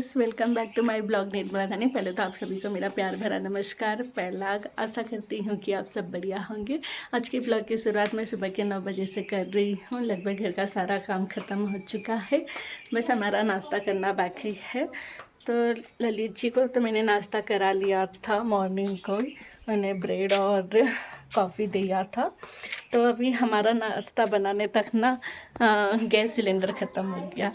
Guys, welcome back to my blog Nirmala Dhani. पहले तो आप सभी को मेरा प्यार भरा नमस्कार। पहला आशा करती हूँ कि आप सब बढ़िया होंगे। आज के ब्लॉग की शुरुआत मैं सुबह के 9 बजे से कर रही हूँ। लगभग घर का सारा काम ख़त्म हो चुका है, बस हमारा नाश्ता करना बाकी है। तो ललित जी को तो मैंने नाश्ता करा लिया था मॉर्निंग को, उन्हें ब्रेड और कॉफ़ी दिया था। तो अभी हमारा नाश्ता बनाने तक ना गैस सिलेंडर ख़त्म हो गया।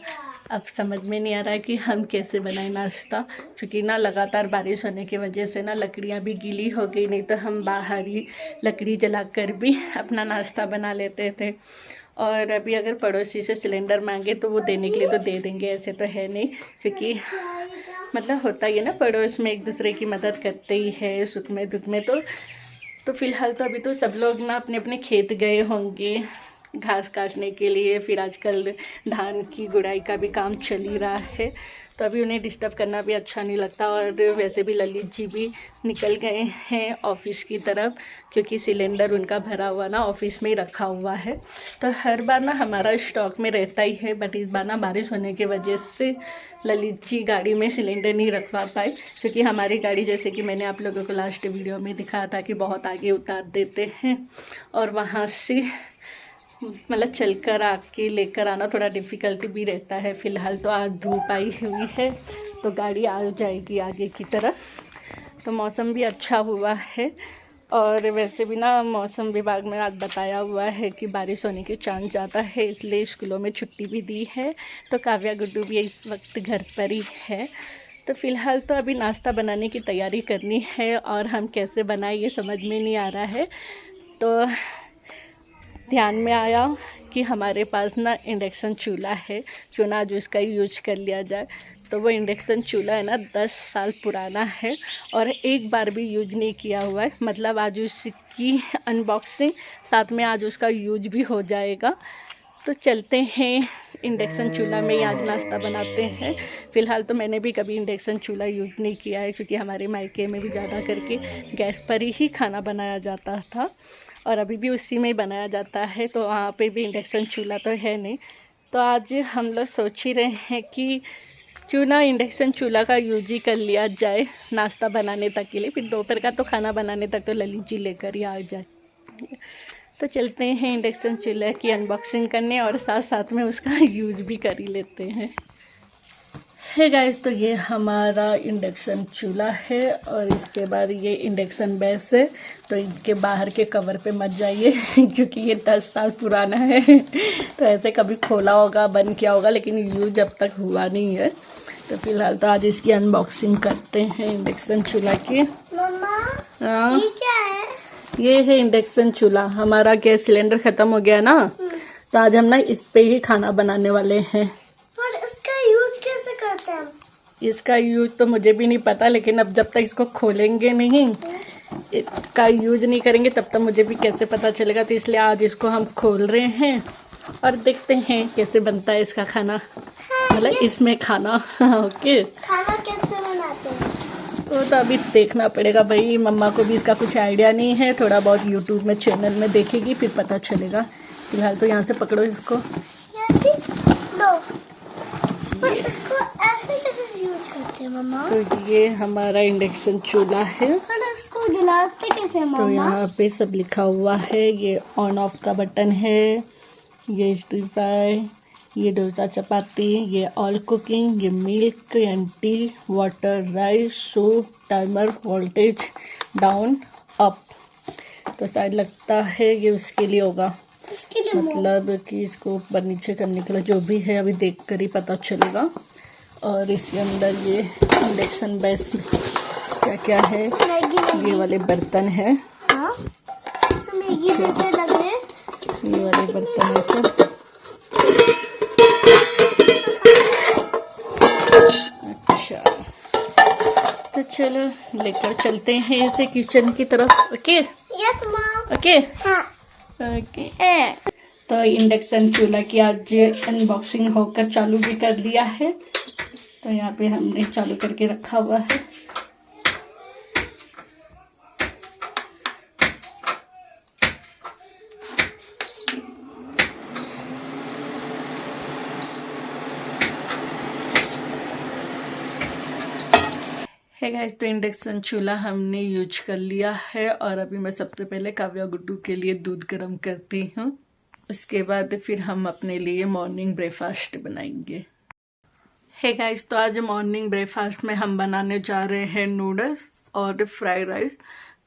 अब समझ में नहीं आ रहा है कि हम कैसे बनाएं नाश्ता, क्योंकि ना लगातार बारिश होने की वजह से ना लकड़ियाँ भी गीली हो गई, नहीं तो हम बाहर ही लकड़ी जलाकर भी अपना नाश्ता बना लेते थे। और अभी अगर पड़ोसी से सिलेंडर मांगे तो वो देने के लिए तो दे देंगे, ऐसे तो है नहीं, क्योंकि मतलब होता ही है ना, पड़ोस में एक दूसरे की मदद करते ही है सुख में दुख में। तो फ़िलहाल तो अभी तो सब लोग ना अपने अपने खेत गए होंगे घास काटने के लिए। फिर आजकल धान की गुड़ाई का भी काम चल ही रहा है, तो अभी उन्हें डिस्टर्ब करना भी अच्छा नहीं लगता। और वैसे भी ललित जी भी निकल गए हैं ऑफ़िस की तरफ, क्योंकि सिलेंडर उनका भरा हुआ ना ऑफ़िस में ही रखा हुआ है। तो हर बार ना हमारा स्टॉक में रहता ही है, बट इस बार ना बारिश होने की वजह से ललित जी गाड़ी में सिलेंडर नहीं रखवा पाए, क्योंकि हमारी गाड़ी जैसे कि मैंने आप लोगों को लास्ट वीडियो में दिखाया था कि बहुत आगे उतार देते हैं, और वहाँ से मतलब चलकर आके लेकर आना थोड़ा डिफ़िकल्टी भी रहता है। फ़िलहाल तो आज धूप आई हुई है, तो गाड़ी आ जाएगी आगे की तरफ। तो मौसम भी अच्छा हुआ है, और वैसे भी ना मौसम विभाग में आज बताया हुआ है कि बारिश होने की चांस ज़्यादा है, इसलिए स्कूलों में छुट्टी भी दी है। तो काव्या गुड्डू भी इस वक्त घर पर ही है। तो फ़िलहाल तो अभी नाश्ता बनाने की तैयारी करनी है, और हम कैसे बनाए ये समझ में नहीं आ रहा है। तो ध्यान में आया कि हमारे पास ना इंडक्शन चूल्हा है, क्यों ना आज उसका यूज कर लिया जाए। तो वो इंडक्शन चूल्हा है ना 10 साल पुराना है, और एक बार भी यूज नहीं किया हुआ है। मतलब आज उसकी अनबॉक्सिंग, साथ में आज उसका यूज भी हो जाएगा। तो चलते हैं इंडक्शन चूल्हा में ही आज नाश्ता बनाते हैं। फ़िलहाल तो मैंने भी कभी इंडक्शन चूल्हा यूज नहीं किया है, क्योंकि हमारे मायके में भी ज़्यादा करके गैस पर ही खाना बनाया जाता था, और अभी भी उसी में ही बनाया जाता है। तो वहाँ पे भी इंडक्शन चूल्हा तो है नहीं। तो आज हम लोग सोच ही रहे हैं कि क्यों ना इंडक्शन चूल्हा का यूज ही कर लिया जाए नाश्ता बनाने तक के लिए, फिर दोपहर का तो खाना बनाने तक तो ललित जी लेकर ही आ जाए। तो चलते हैं इंडक्शन चूल्हा की अनबॉक्सिंग करने, और साथ साथ में उसका यूज भी कर ही लेते हैं। है गाइस, तो ये हमारा इंडक्शन चूल्हा है, और इसके बाद ये इंडक्शन बेस है। तो इनके बाहर के कवर पे मत जाइए क्योंकि ये 10 साल पुराना है तो ऐसे कभी खोला होगा, बंद किया होगा, लेकिन यूज अब तक हुआ नहीं है। तो फिलहाल तो आज इसकी अनबॉक्सिंग करते हैं इंडक्शन चूल्हा की। हाँ, ये क्या है? ये है इंडक्शन चूल्हा। हमारा गैस सिलेंडर ख़त्म हो गया ना, तो आज हम ना इस पे ही खाना बनाने वाले हैं। इसका यूज तो मुझे भी नहीं पता, लेकिन अब जब तक इसको खोलेंगे नहीं, इसका यूज नहीं करेंगे, तब तक मुझे भी कैसे पता चलेगा। तो इसलिए आज इसको हम खोल रहे हैं और देखते हैं कैसे बनता है इसका खाना, मतलब इसमें खाना ओके, खाना कैसे बनाते हैं वो तो अभी देखना पड़ेगा भाई। मम्मा को भी इसका कुछ आइडिया नहीं है, थोड़ा बहुत यूट्यूब में चैनल में देखेगी, फिर पता चलेगा। फिलहाल तो यहाँ से पकड़ो इसको, लो। इसको ऐसे कैसे यूज करते हैं मम्मा? तो ये हमारा इंडक्शन चूल्हा है। इसको जलाते कैसे मम्मा? तो यहाँ पे सब लिखा हुआ है। ये ऑन ऑफ का बटन है, ये स्टीर फ्राई, ये डोसा चपाती, ये ऑल कुकिंग, ये milk and T, water, rice, soup, timer, voltage, down, up. तो शायद लगता है ये उसके लिए होगा, मतलब कि इसको ऊपर नीचे करने के लिए, जो भी है अभी देख कर ही पता चलेगा। और इसके अंदर ये इंडक्शन बेस क्या क्या है, ये वाले बर्तन है, ये वाले बर्तन है सब। अच्छा, तो चलो लेकर चलते हैं इसे किचन की तरफ। Okay okay okay. तो इंडक्शन चूल्हा की आज अनबॉक्सिंग होकर चालू भी कर लिया है। तो यहाँ पे हमने चालू करके रखा हुआ है। है गाइस, तो इंडक्शन चूल्हा हमने यूज कर लिया है और अभी मैं सबसे पहले काव्या गुड्डू के लिए दूध गर्म करती हूँ। उसके बाद फिर हम अपने लिए मॉर्निंग ब्रेकफास्ट बनाएंगे। है गाइस, तो आज मॉर्निंग ब्रेकफास्ट में हम बनाने जा रहे हैं नूडल्स और फ्राइड राइस।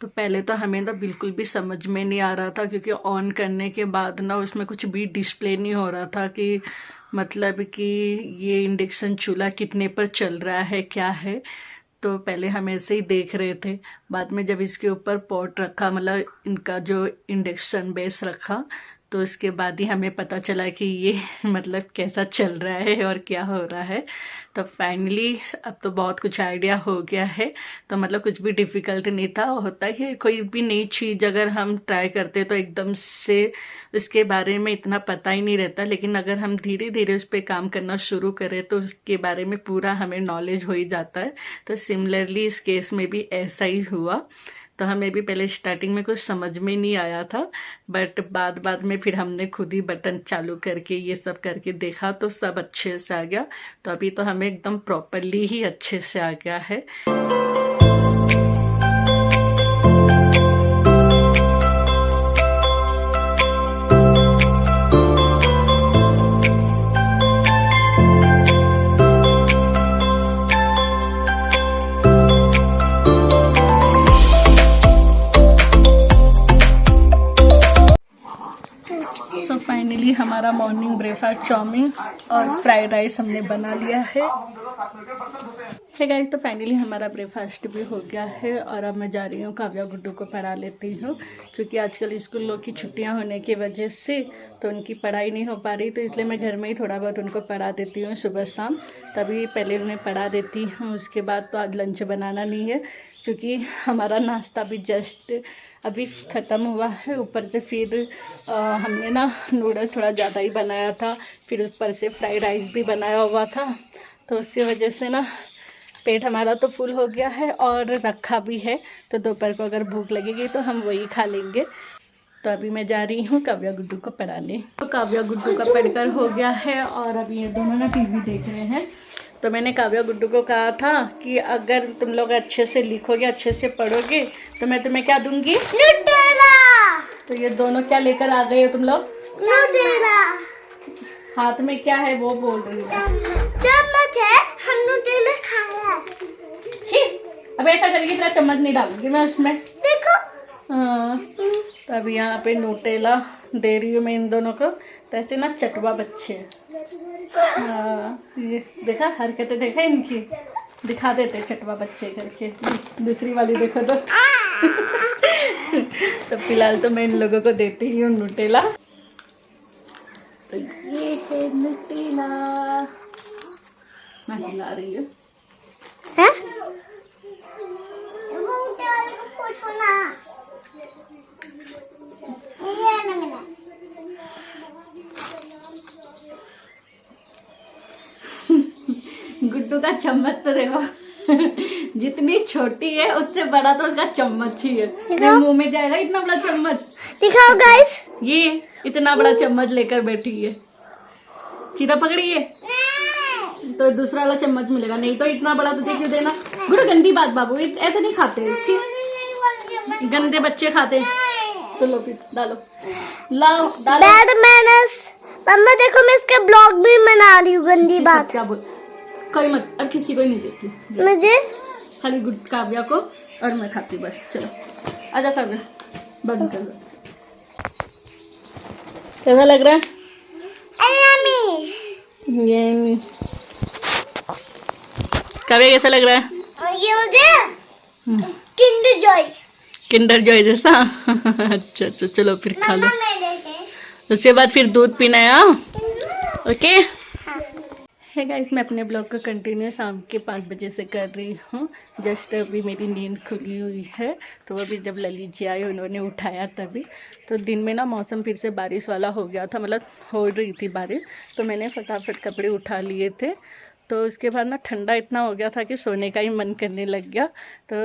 तो पहले तो हमें तो बिल्कुल भी समझ में नहीं आ रहा था, क्योंकि ऑन करने के बाद ना उसमें कुछ भी डिस्प्ले नहीं हो रहा था कि मतलब कि ये इंडक्शन चूल्हा कितने पर चल रहा है, क्या है। तो पहले हम ऐसे ही देख रहे थे। बाद में जब इसके ऊपर पॉट रखा, मतलब इनका जो इंडक्शन बेस रखा, तो इसके बाद ही हमें पता चला कि ये मतलब कैसा चल रहा है और क्या हो रहा है। तो फाइनली अब तो बहुत कुछ आइडिया हो गया है। तो मतलब कुछ भी डिफ़िकल्ट नहीं था। होता है कि कोई भी नई चीज़ अगर हम ट्राई करते तो एकदम से उसके बारे में इतना पता ही नहीं रहता, लेकिन अगर हम धीरे धीरे उस पर काम करना शुरू करें तो उसके बारे में पूरा हमें नॉलेज हो ही जाता है। तो सिमिलरली इस केस में भी ऐसा ही हुआ। तो हमें भी पहले स्टार्टिंग में कुछ समझ में नहीं आया था, बट बाद में फिर हमने खुद ही बटन चालू करके ये सब करके देखा तो सब अच्छे से आ गया। तो अभी तो हमें एकदम प्रॉपरली ही अच्छे से आ गया है। सो फाइनली हमारा मॉर्निंग ब्रेकफास्ट चाउमीन और फ्राइड राइस हमने बना लिया है गाइस। तो फाइनली हमारा ब्रेकफास्ट भी हो गया है और अब मैं जा रही हूँ काव्या गुड्डू को पढ़ा लेती हूँ, क्योंकि आजकल स्कूलों की छुट्टियाँ होने की वजह से तो उनकी पढ़ाई नहीं हो पा रही। तो इसलिए मैं घर में ही थोड़ा बहुत उनको पढ़ा देती हूँ सुबह शाम। तभी पहले उन्हें पढ़ा देती हूँ, उसके बाद तो आज लंच बनाना नहीं है, क्योंकि हमारा नाश्ता भी जस्ट अभी ख़त्म हुआ है। ऊपर से फिर हमने ना नूडल्स थोड़ा ज़्यादा ही बनाया था, फिर ऊपर से फ्राइड राइस भी बनाया हुआ था। तो उसकी वजह से ना पेट हमारा तो फुल हो गया है और रखा भी है। तो दोपहर को अगर भूख लगेगी तो हम वही खा लेंगे। तो अभी मैं जा रही हूँ काव्या गुड्डू को पढ़ाने। तो काव्या गुड्डू का पढ़कर हो गया है और अभी ये दोनों ना टीवी देख रहे हैं। तो मैंने काव्या गुड्डू को कहा था कि अगर तुम लोग अच्छे से लिखोगे, अच्छे से पढ़ोगे तो मैं तुम्हें क्या दूंगी? न्यूटेला। तो ये दोनों क्या लेकर आ गए हो तुम लोग? न्यूटेला। हाथ में क्या है वो बोल रही हूँ। चम्मच है, हम न्यूटेला खाया। अब ऐसा करके इतना चम्मच नहीं डालूंगी मैं उसमें। देखो। हाँ, तो अभी यहाँ पे न्यूटेला दे रही हूँ मैं इन दोनों को। तो ऐसे ना चटवा बच्चे। हाँ, ये देखा हरकतें देखा इनकी, दिखा देते चटवा बच्चे करके। दूसरी वाली देखो तो। तो फिलहाल तो मैं इन लोगों को देती ही हूँ न्यूटेला। तो ये है न्यूटेला, मैं हिला रही हूँ। हैं? मोटे वाले को पूछो ना। ये ना मिला। गुड्डू का चम्मच तो देखो। जितनी छोटी है उससे बड़ा तो उसका चम्मच ही है। मेरे मुंह में जाएगा इतना बड़ा चम्मच। दिखाओ गाइस। ये इतना बड़ा चम्मच लेकर बैठी है। सीधा पकड़िए तो दूसरा वाला चम्मच मिलेगा, नहीं तो इतना बड़ा तुझे क्यों देना? गुड्डू गंदी बात बाबू, ऐसे नहीं खाते। गंदे बच्चे खाते। तो लो फिर डालो, लाओ डालो। Bad manners. मम्मा देखो मैं इसके ब्लॉग भी बना रही हूँ। गंदी बात क्या बोल, कोई मत, अब किसी को ही नहीं देती मुझे। खाली गुड काव्या को और मैं खाती बस। चलो आजा काव्या, बंद कर दो। कैसा लग रहा है? ये काव्या कैसा लग रहा है? ये मुझे किंडर जॉय। किंडर जॉय जैसा। अच्छा चलो फिर खा लो। मम्मा मेरे से। उसके बाद फिर दूध पीना है। ओके है गाइस, मैं अपने ब्लॉग का कंटिन्यू शाम के 5 बजे से कर रही हूँ। जस्ट अभी मेरी नींद खुली हुई है, तो अभी जब ललित जी आए उन्होंने उठाया तभी। तो दिन में ना मौसम फिर से बारिश वाला हो गया था, मतलब हो रही थी बारिश। तो मैंने फटाफट कपड़े उठा लिए थे तो उसके बाद ना ठंडा इतना हो गया था कि सोने का ही मन करने लग गया। तो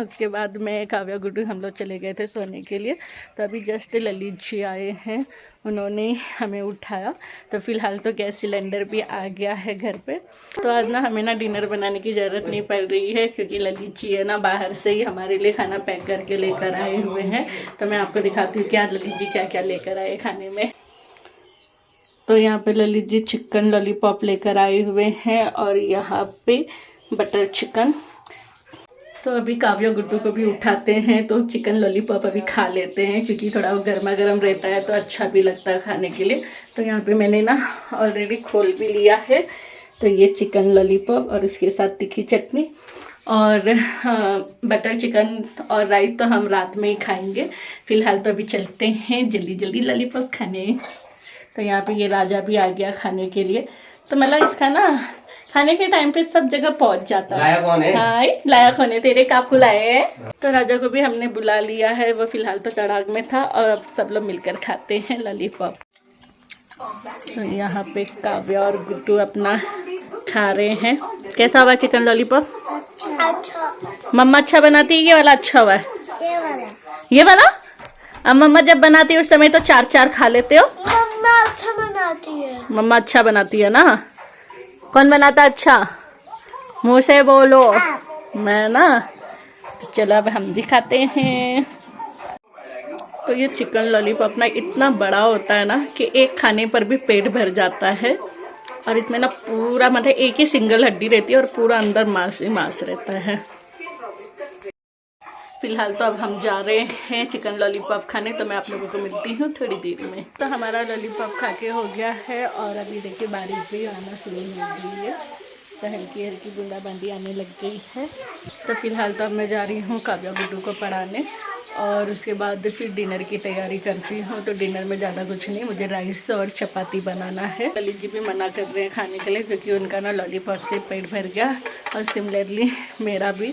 उसके बाद मैं काव्या गुड्डू हम लोग चले गए थे सोने के लिए। तो अभी जस्ट ललित जी आए हैं, उन्होंने हमें उठाया। तो फ़िलहाल तो गैस सिलेंडर भी आ गया है घर पे। तो आज ना हमें ना डिनर बनाने की ज़रूरत नहीं पड़ रही है, क्योंकि ललित जी है ना बाहर से ही हमारे लिए खाना पैक करके लेकर आए हुए हैं। तो मैं आपको दिखाती हूँ कि आज ललित जी क्या क्या लेकर आए खाने में। तो यहाँ पे ललित जी चिकन लॉलीपॉप लेकर आए हुए हैं और यहाँ पे बटर चिकन। तो अभी काव्या गुड्डू को भी उठाते हैं, तो चिकन लॉलीपॉप अभी खा लेते हैं, क्योंकि थोड़ा वो गर्मा गर्म रहता है तो अच्छा भी लगता है खाने के लिए। तो यहाँ पे मैंने ना ऑलरेडी खोल भी लिया है। तो ये चिकन लॉलीपॉप और उसके साथ तीखी चटनी और बटर चिकन और राइस तो हम रात में ही खाएंगे। फिलहाल तो अभी चलते हैं जल्दी जल्दी लॉलीपॉप खाने। तो यहाँ पे ये राजा भी आ गया खाने के लिए। तो मतलब इसका ना खाने के टाइम पे सब जगह पहुंच जाता है। लाया कौन है? हाय, लाया कौन है? तेरे काकू लाए हैं। तो राजा को भी हमने बुला लिया है, वो फिलहाल तो तड़ाक में था और अब सब लोग मिलकर खाते हैं लॉलीपॉप। तो यहाँ पे काव्या और गुड्डू अपना खा रहे हैं। कैसा हुआ चिकन लॉलीपॉप? अच्छा, मम्मा अच्छा बनाती है, ये वाला अच्छा हुआ है? ये वाला। ये वाला? अब मम्मा जब बनाती है उस समय तो 4-4 खा लेते हो। मम्मा अच्छा बनाती है। मम्मा अच्छा बनाती है ना? कौन बनाता है अच्छा? मुँह से बोलो। मैं ना। तो चलो अब हम भी खाते हैं। तो ये चिकन लॉलीपॉप ना इतना बड़ा होता है ना कि एक खाने पर भी पेट भर जाता है। और इसमें ना पूरा मतलब एक ही सिंगल हड्डी रहती है और पूरा अंदर मांस ही मांस रहता है। फिलहाल तो अब हम जा रहे हैं चिकन लॉलीपॉप खाने। तो मैं आप लोगों को मिलती हूँ थोड़ी देर में। तो हमारा लॉलीपॉप खा के हो गया है और अभी देखिए बारिश भी आना शुरू हो गई है। तो हल्की हल्की बूंदाबांदी आने लग गई है। तो फिलहाल तो अब मैं जा रही हूँ काव्या गुड्डू को पढ़ाने और उसके बाद फिर डिनर की तैयारी करती हूँ। तो डिनर में ज़्यादा कुछ नहीं, मुझे राइस और चपाती बनाना है। ललित जी भी मना कर रहे हैं खाने के लिए, क्योंकि उनका ना लॉलीपॉप से पेट भर गया और सिमिलरली मेरा भी।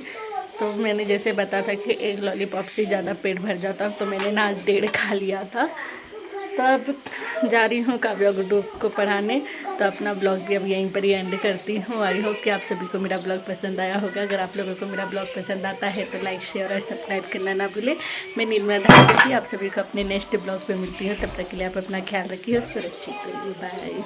तो मैंने जैसे बताया था कि एक लॉलीपॉप से ज़्यादा पेट भर जाता, तो मैंने ना आज 1.5 खा लिया था। तो अब जा रही हूँ काव्या गुड्डू को पढ़ाने। तो अपना ब्लॉग भी अब यहीं पर ही एंड करती हूँ। आई होप कि आप सभी को मेरा ब्लॉग पसंद आया होगा। अगर आप लोगों को मेरा ब्लॉग पसंद आता है तो लाइक शेयर और सब्सक्राइब करना ना भूलें। मैं निर्मला धामी आप सभी को अपने नेक्स्ट ब्लॉग पे मिलती हूँ। तब तक के लिए आप अपना ख्याल रखिए और सुरक्षित रहिए। बाय।